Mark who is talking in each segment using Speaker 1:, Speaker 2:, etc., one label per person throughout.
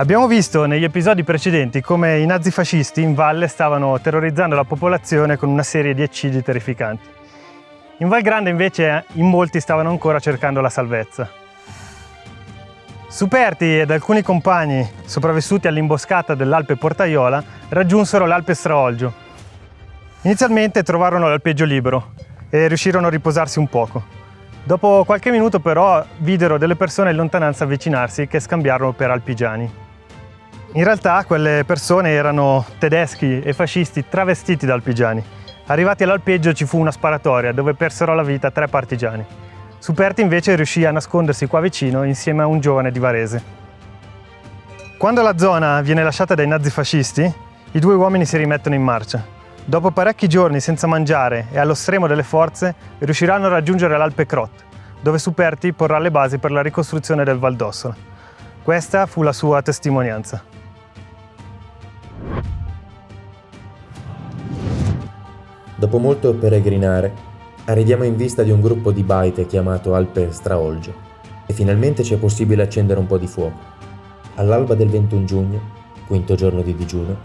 Speaker 1: Abbiamo visto negli episodi precedenti come i nazifascisti in valle stavano terrorizzando la popolazione con una serie di eccidi terrificanti. In Val Grande invece in molti stavano ancora cercando la salvezza. Superti ed alcuni compagni sopravvissuti all'imboscata dell'Alpe Portaiola raggiunsero l'Alpe Straolgio. Inizialmente trovarono l'alpeggio libero e riuscirono a riposarsi un poco. Dopo qualche minuto però videro delle persone in lontananza avvicinarsi che scambiarono per alpigiani. In realtà quelle persone erano tedeschi e fascisti travestiti da alpigiani. Arrivati all'alpeggio ci fu una sparatoria dove persero la vita 3 partigiani. Superti invece riuscì a nascondersi qua vicino insieme a un giovane di Varese. Quando la zona viene lasciata dai nazifascisti, i 2 uomini si rimettono in marcia. Dopo parecchi giorni senza mangiare e allo stremo delle forze, riusciranno a raggiungere l'Alpe Crot, dove Superti porrà le basi per la ricostruzione del Val d'Ossola. Questa fu la sua testimonianza.
Speaker 2: Dopo molto peregrinare, arriviamo in vista di un gruppo di baite chiamato Alpe Straolgio e finalmente ci è possibile accendere un po' di fuoco. All'alba del 21 giugno, quinto giorno di digiuno,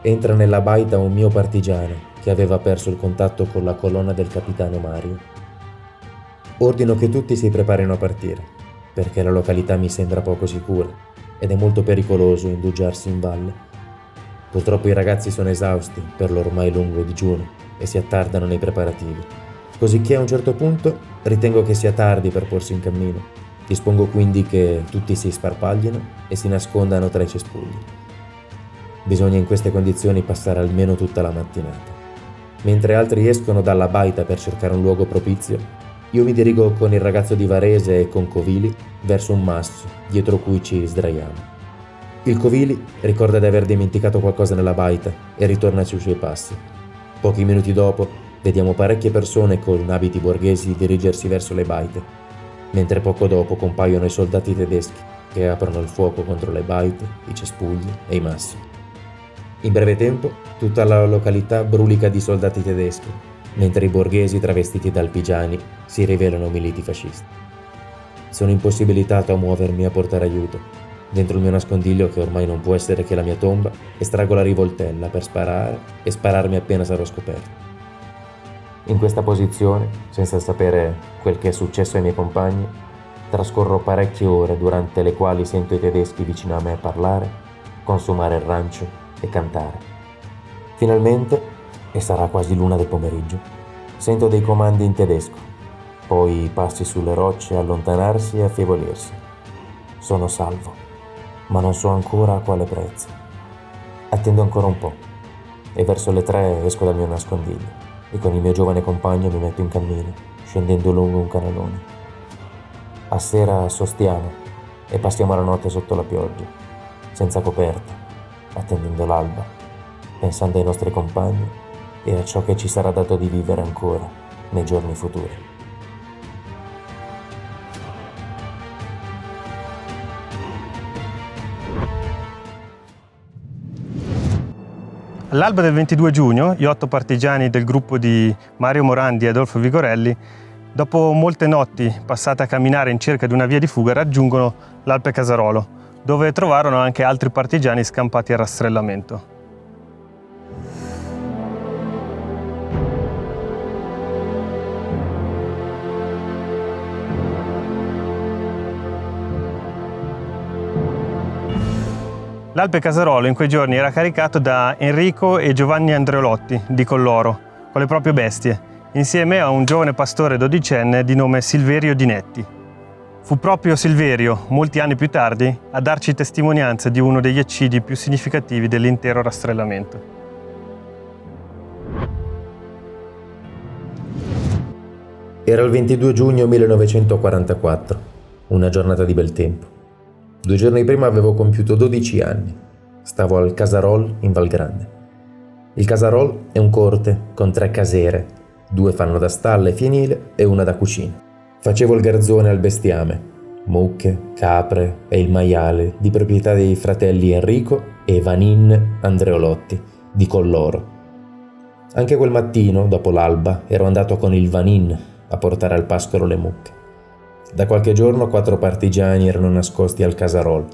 Speaker 2: entra nella baita un mio partigiano che aveva perso il contatto con la colonna del capitano Mario. Ordino che tutti si preparino a partire, perché la località mi sembra poco sicura ed è molto pericoloso indugiarsi in valle. Purtroppo i ragazzi sono esausti per l'ormai lungo digiuno e si attardano nei preparativi, cosicché a un certo punto ritengo che sia tardi per porsi in cammino. Dispongo quindi che tutti si sparpaglino e si nascondano tra i cespugli. Bisogna in queste condizioni passare almeno tutta la mattinata. Mentre altri escono dalla baita per cercare un luogo propizio, io mi dirigo con il ragazzo di Varese e con Covili verso un masso dietro cui ci sdraiamo. Il Covili ricorda di aver dimenticato qualcosa nella baita e ritorna sui suoi passi. Pochi minuti dopo vediamo parecchie persone con abiti borghesi dirigersi verso le baite, mentre poco dopo compaiono i soldati tedeschi che aprono il fuoco contro le baite, i cespugli e i massi. In breve tempo tutta la località brulica di soldati tedeschi, mentre i borghesi travestiti da alpigiani si rivelano militi fascisti. Sono impossibilitato a muovermi a portare aiuto. Dentro il mio nascondiglio, che ormai non può essere che la mia tomba, estraggo la rivoltella per sparare e spararmi appena sarò scoperto. In questa posizione, senza sapere quel che è successo ai miei compagni, trascorro parecchie ore durante le quali sento i tedeschi vicino a me parlare, consumare il rancio e cantare. Finalmente, e sarà quasi l'1 del pomeriggio, sento dei comandi in tedesco, poi passi sulle rocce allontanarsi e affievolirsi. Sono salvo, ma non so ancora a quale prezzo. Attendo ancora un po' e verso le 3 esco dal mio nascondiglio e con il mio giovane compagno mi metto in cammino, scendendo lungo un canalone. A sera sostiamo e passiamo la notte sotto la pioggia, senza coperta, attendendo l'alba, pensando ai nostri compagni e a ciò che ci sarà dato di vivere ancora nei giorni futuri.
Speaker 1: All'alba del 22 giugno, gli 8 partigiani del gruppo di Mario Morandi e Adolfo Vigorelli, dopo molte notti passate a camminare in cerca di una via di fuga, raggiungono l'Alpe Casarolo, dove trovarono anche altri partigiani scampati a rastrellamento. L'Alpe Casarolo in quei giorni era caricato da Enrico e Giovanni Andreolotti di Colloro, con le proprie bestie, insieme a un giovane pastore dodicenne di nome Silverio Dinetti. Fu proprio Silverio, molti anni più tardi, a darci testimonianza di uno degli eccidi più significativi dell'intero rastrellamento.
Speaker 2: Era il 22 giugno 1944, una giornata di bel tempo. 2 giorni prima avevo compiuto 12 anni. Stavo al Casarol in Val Grande. Il Casarol è un corte con 3 casere, 2 fanno da stalla e fienile e una da cucina. Facevo il garzone al bestiame, mucche, capre e il maiale di proprietà dei fratelli Enrico e Vanin Andreolotti di Colloro. Anche quel mattino, dopo l'alba, ero andato con il Vanin a portare al pascolo le mucche. Da qualche giorno 4 partigiani erano nascosti al Casarol.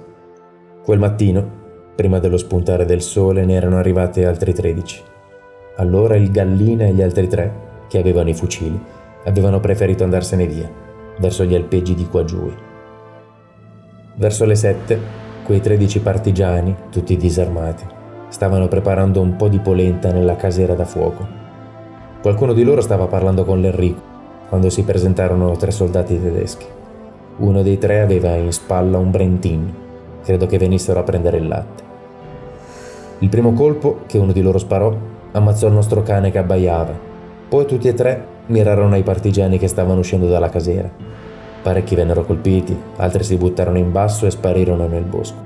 Speaker 2: Quel mattino, prima dello spuntare del sole, ne erano arrivati altri 13. Allora il Gallina e gli altri 3, che avevano i fucili, avevano preferito andarsene via, verso gli alpeggi di qua giù. Verso le 7, quei 13 partigiani, tutti disarmati, stavano preparando un po' di polenta nella casera da fuoco. Qualcuno di loro stava parlando con l'Enrico, quando si presentarono 3 soldati tedeschi. Uno dei 3 aveva in spalla un Brentin, credo che venissero a prendere il latte. Il primo colpo che uno di loro sparò ammazzò il nostro cane che abbaiava, poi tutti e 3 mirarono ai partigiani che stavano uscendo dalla casera. Parecchi vennero colpiti, altri si buttarono in basso e sparirono nel bosco.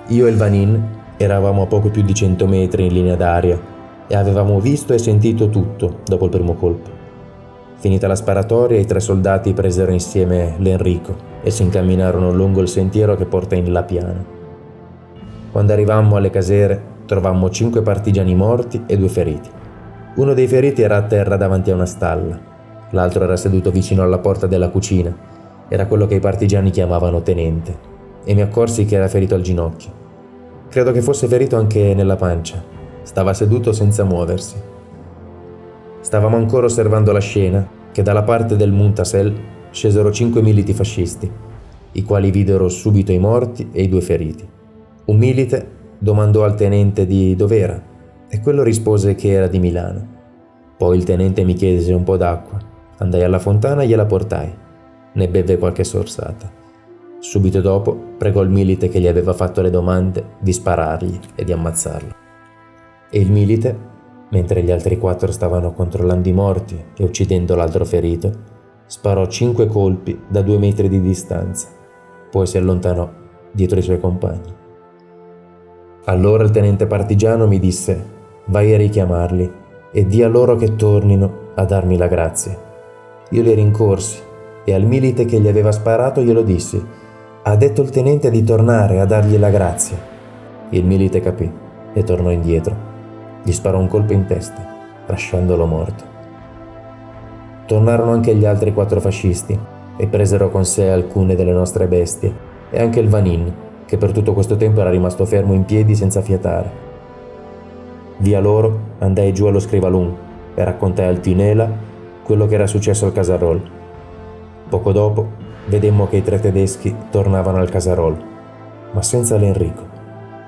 Speaker 2: Io e il Vanin eravamo a poco più di 100 metri in linea d'aria e avevamo visto e sentito tutto dopo il primo colpo. Finita la sparatoria, i 3 soldati presero insieme l'Enrico e si incamminarono lungo il sentiero che porta in La Piana. Quando arrivammo alle casere, trovammo 5 partigiani morti e 2 feriti. Uno dei feriti era a terra davanti a una stalla, l'altro era seduto vicino alla porta della cucina. Era quello che i partigiani chiamavano tenente, e mi accorsi che era ferito al ginocchio. Credo che fosse ferito anche nella pancia. Stava seduto senza muoversi. Stavamo ancora osservando la scena che dalla parte del Muntasel scesero 5 militi fascisti, i quali videro subito i morti e i 2 feriti. Un milite domandò al tenente di dov'era e quello rispose che era di Milano. Poi il tenente mi chiese un po' d'acqua. Andai alla fontana e gliela portai. Ne bevve qualche sorsata. Subito dopo pregò il milite che gli aveva fatto le domande di sparargli e di ammazzarlo. E il milite, mentre gli altri 4 stavano controllando i morti e uccidendo l'altro ferito, sparò 5 colpi da 2 metri di distanza. Poi si allontanò dietro i suoi compagni. Allora il tenente partigiano mi disse: vai a richiamarli e di a loro che tornino a darmi la grazia. Io li rincorsi e al milite che gli aveva sparato glielo dissi: ha detto il tenente di tornare a dargli la grazia. Il milite capì e tornò indietro. Gli sparò un colpo in testa, lasciandolo morto. Tornarono anche gli altri 4 fascisti e presero con sé alcune delle nostre bestie e anche il Vanin, che per tutto questo tempo era rimasto fermo in piedi senza fiatare. Via loro andai giù allo Scrivalun e raccontai al Tinela quello che era successo al Casarol. Poco dopo vedemmo che i 3 tedeschi tornavano al Casarol, ma senza l'Enrico.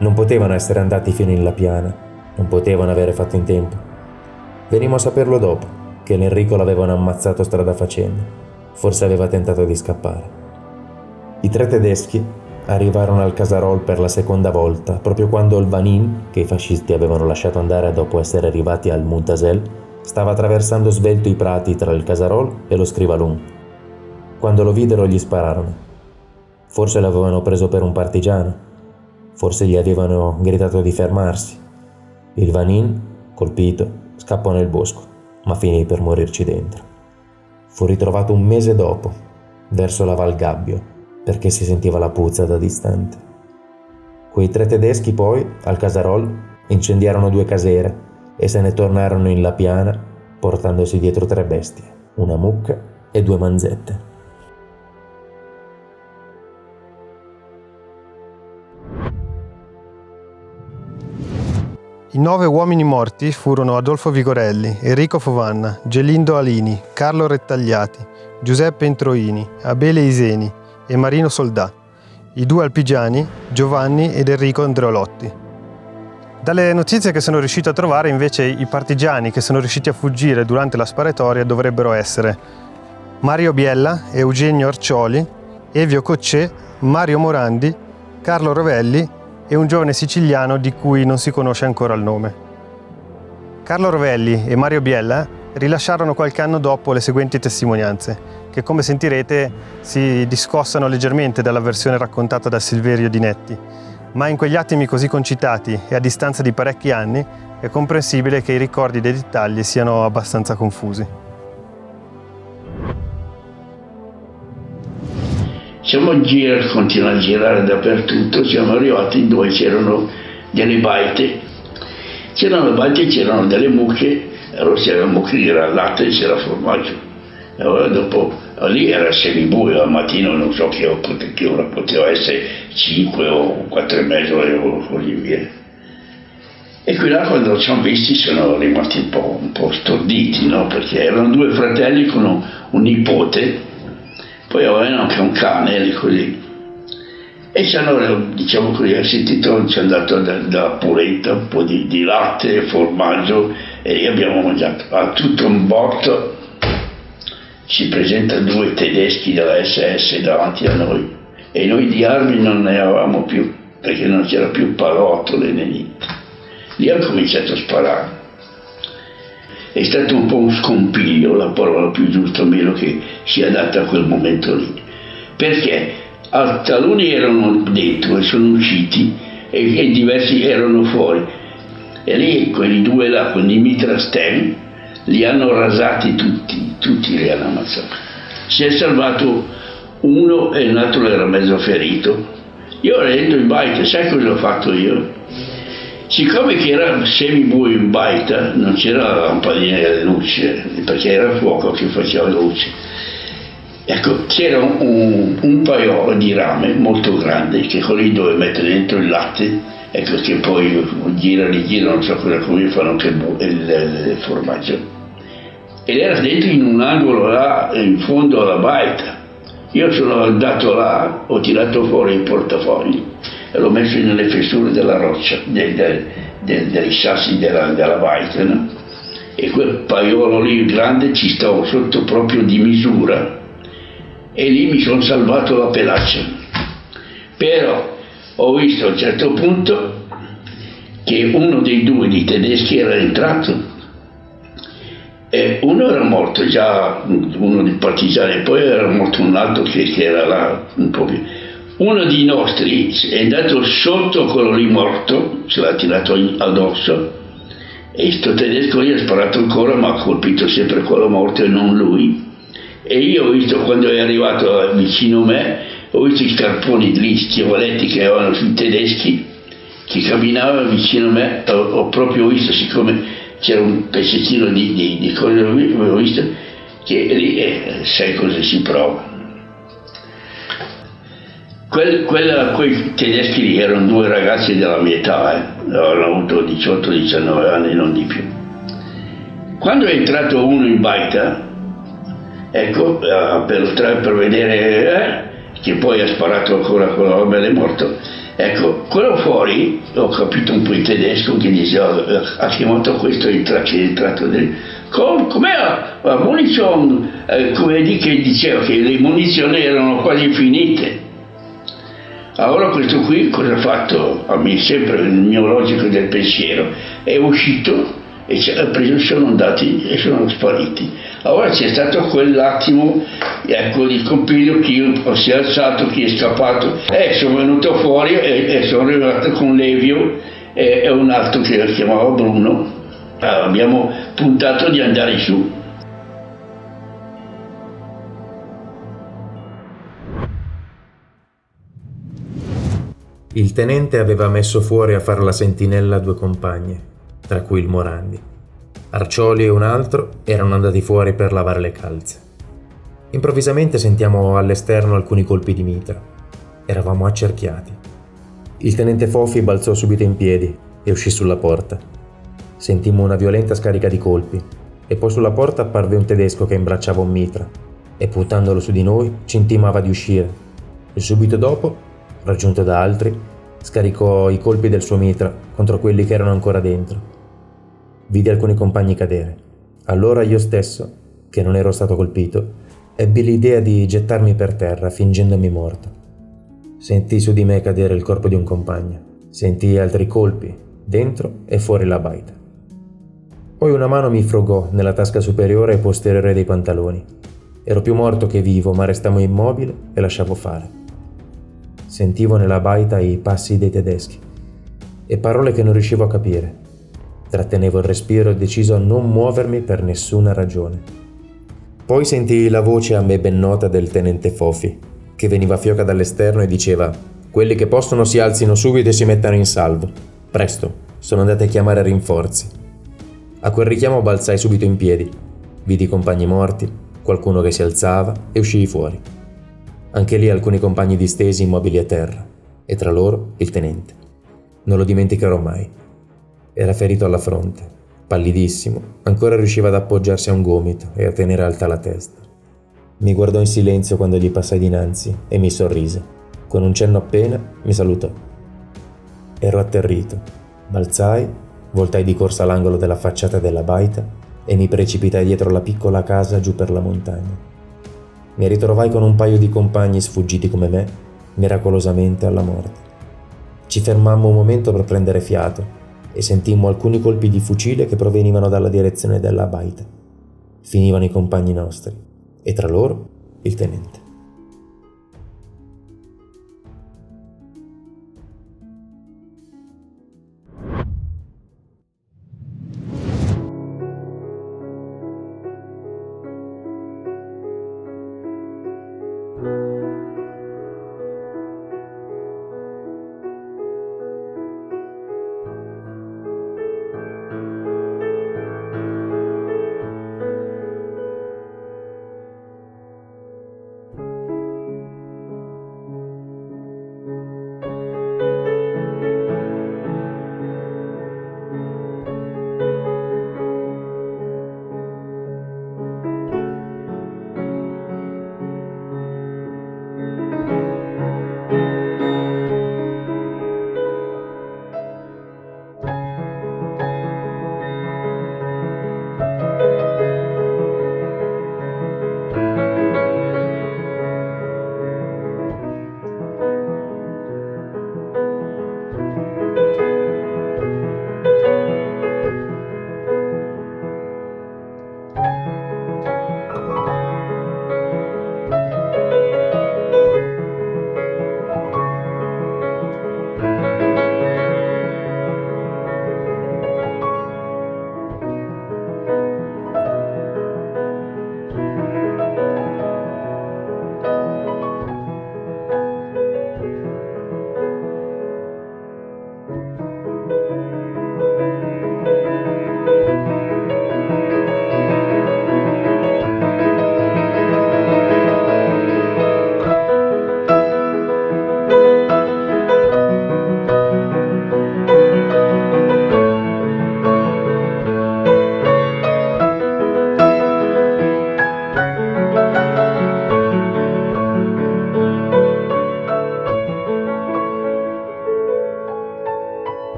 Speaker 2: Non potevano essere andati fino in La Piana, non potevano avere fatto in tempo. Venimmo a saperlo dopo, che l'Enrico l'avevano ammazzato strada facendo. Forse aveva tentato di scappare. I 3 tedeschi arrivarono al Casarol per la seconda volta, proprio quando il Vanin, che i fascisti avevano lasciato andare dopo essere arrivati al Muntasel, stava attraversando svelto i prati tra il Casarol e lo Scrivalun. Quando lo videro gli spararono. Forse l'avevano preso per un partigiano, forse gli avevano gridato di fermarsi. Il Vanin, colpito, scappò nel bosco, ma finì per morirci dentro. Fu ritrovato un mese dopo, verso la Val Gabbio, perché si sentiva la puzza da distante. Quei 3 tedeschi poi, al Casarol, incendiarono 2 casere e se ne tornarono in La Piana, portandosi dietro 3 bestie, una mucca e 2 manzette.
Speaker 1: I 9 uomini morti furono Adolfo Vigorelli, Enrico Fovanna, Gelindo Alini, Carlo Rettagliati, Giuseppe Introini, Abele Iseni e Marino Soldà, i 2 alpigiani, Giovanni ed Enrico Andreolotti. Dalle notizie che sono riuscito a trovare, invece, i partigiani che sono riusciti a fuggire durante la sparatoria dovrebbero essere Mario Biella, Eugenio Arcioli, Evio Coccè, Mario Morandi, Carlo Rovelli e un giovane siciliano di cui non si conosce ancora il nome. Carlo Rovelli e Mario Biella rilasciarono qualche anno dopo le seguenti testimonianze, che come sentirete si discostano leggermente dalla versione raccontata da Silverio Dinetti, ma in quegli attimi così concitati e a distanza di parecchi anni è comprensibile che i ricordi dei dettagli siano abbastanza confusi.
Speaker 3: Continuando a girare dappertutto, siamo arrivati dove c'erano delle baite. C'erano delle mucche, allora c'era mucche, c'era latte e c'era formaggio. Allora dopo, lì era semibuio, al mattino non so che ora poteva essere 5 o 4 e mezzo o così via. E qui là quando ci hanno visti sono rimasti un po' storditi, no? Perché erano 2 fratelli con un nipote, poi avevano anche un cane lì così. E ci hanno, diciamo così, sentito, ci hanno dato da puretta un po' di latte, formaggio, e lì abbiamo mangiato. A tutto un botto si presentano 2 tedeschi della SS davanti a noi e noi di armi non ne avevamo più, perché non c'era più pallottole né niente. Lì hanno cominciato a sparare. È stato un po' un scompiglio, la parola più giusta, almeno che sia data a quel momento lì. Perché taluni erano dentro e sono usciti e diversi erano fuori. E lì quelli 2 là con i mitrastem li hanno rasati tutti li hanno ammazzati. Si è salvato uno e un altro era mezzo ferito. Io ero in baita, sai cosa ho fatto io? Siccome che era semibuio in baita, non c'era la lampadina delle luce, perché era il fuoco che faceva luce. Ecco, c'era un paiolo di rame molto grande che con lì dove mettere dentro il latte, ecco, che poi gira, non so cosa, come fanno anche il formaggio. Ed era dentro in un angolo là, in fondo alla baita. Io sono andato là, ho tirato fuori il portafogli e l'ho messo nelle fessure della roccia, dei sassi della baita, no? E quel paiolo lì grande ci stavo sotto proprio di misura e lì mi sono salvato la pelaccia. Però ho visto a un certo punto che uno dei 2 di tedeschi era entrato e uno era morto già, uno dei partigiani, e poi era morto un altro che era là un po' più. Uno dei nostri è andato sotto quello lì morto, se l'ha tirato addosso e sto tedesco lì ha sparato ancora, ma ha colpito sempre quello morto e non lui. E io ho visto, quando è arrivato vicino a me, ho visto i scarponi lì, stivaletti che avevano sui tedeschi che camminavano vicino a me. Ho proprio visto, siccome c'era un pezzettino di cose, avevo visto che lì sai cosa si prova. Quei tedeschi lì erano 2 ragazzi della mia età, avevano avuto 18-19 anni, non di più. Quando è entrato uno in baita, ecco, per vedere che poi ha sparato ancora quello è morto, ecco, quello fuori, ho capito un po' in tedesco, che diceva, ha chiamato questo che è entrato dentro. Com'è la munizione? Come che diceva che le munizioni erano quasi finite. Allora questo qui cosa ha fatto? A me sempre il mio logico del pensiero, è uscito e sono andati e sono spariti. Allora c'è stato quell'attimo, ecco, di scompiglio, chi si è alzato, chi è scappato, sono venuto fuori e sono arrivato con Levio e un altro che si chiamava Bruno. Abbiamo puntato di andare su.
Speaker 2: Il tenente aveva messo fuori a far la sentinella 2 compagne, tra cui il Morandi. Arcioli e un altro erano andati fuori per lavare le calze. Improvvisamente sentiamo all'esterno alcuni colpi di mitra. Eravamo accerchiati. Il tenente Fofi balzò subito in piedi e uscì sulla porta. Sentimmo una violenta scarica di colpi e poi sulla porta apparve un tedesco che imbracciava un mitra e puntandolo su di noi ci intimava di uscire. E subito dopo, raggiunto da altri, scaricò i colpi del suo mitra contro quelli che erano ancora dentro. Vidi alcuni compagni cadere. Allora io stesso, che non ero stato colpito, ebbi l'idea di gettarmi per terra fingendomi morto. Sentii su di me cadere il corpo di un compagno. Sentii altri colpi, dentro e fuori la baita. Poi una mano mi frugò nella tasca superiore e posteriore dei pantaloni. Ero più morto che vivo, ma restammo immobile e lasciavo fare. Sentivo nella baita i passi dei tedeschi e parole che non riuscivo a capire. Trattenevo il respiro deciso a non muovermi per nessuna ragione. Poi sentii la voce a me ben nota del tenente Fofi, che veniva fioca dall'esterno e diceva: «Quelli che possono si alzino subito e si mettano in salvo. Presto, sono andati a chiamare rinforzi». A quel richiamo balzai subito in piedi. Vidi i compagni morti, qualcuno che si alzava e uscii fuori. Anche lì alcuni compagni distesi immobili a terra, e tra loro il tenente. Non lo dimenticherò mai. Era ferito alla fronte, pallidissimo, ancora riusciva ad appoggiarsi a un gomito e a tenere alta la testa. Mi guardò in silenzio quando gli passai dinanzi e mi sorrise. Con un cenno appena mi salutò. Ero atterrito. Balzai, voltai di corsa all'angolo della facciata della baita e mi precipitai dietro la piccola casa giù per la montagna. Mi ritrovai con un paio di compagni sfuggiti come me, miracolosamente alla morte. Ci fermammo un momento per prendere fiato e sentimmo alcuni colpi di fucile che provenivano dalla direzione della baita. Finivano i compagni nostri e tra loro il tenente.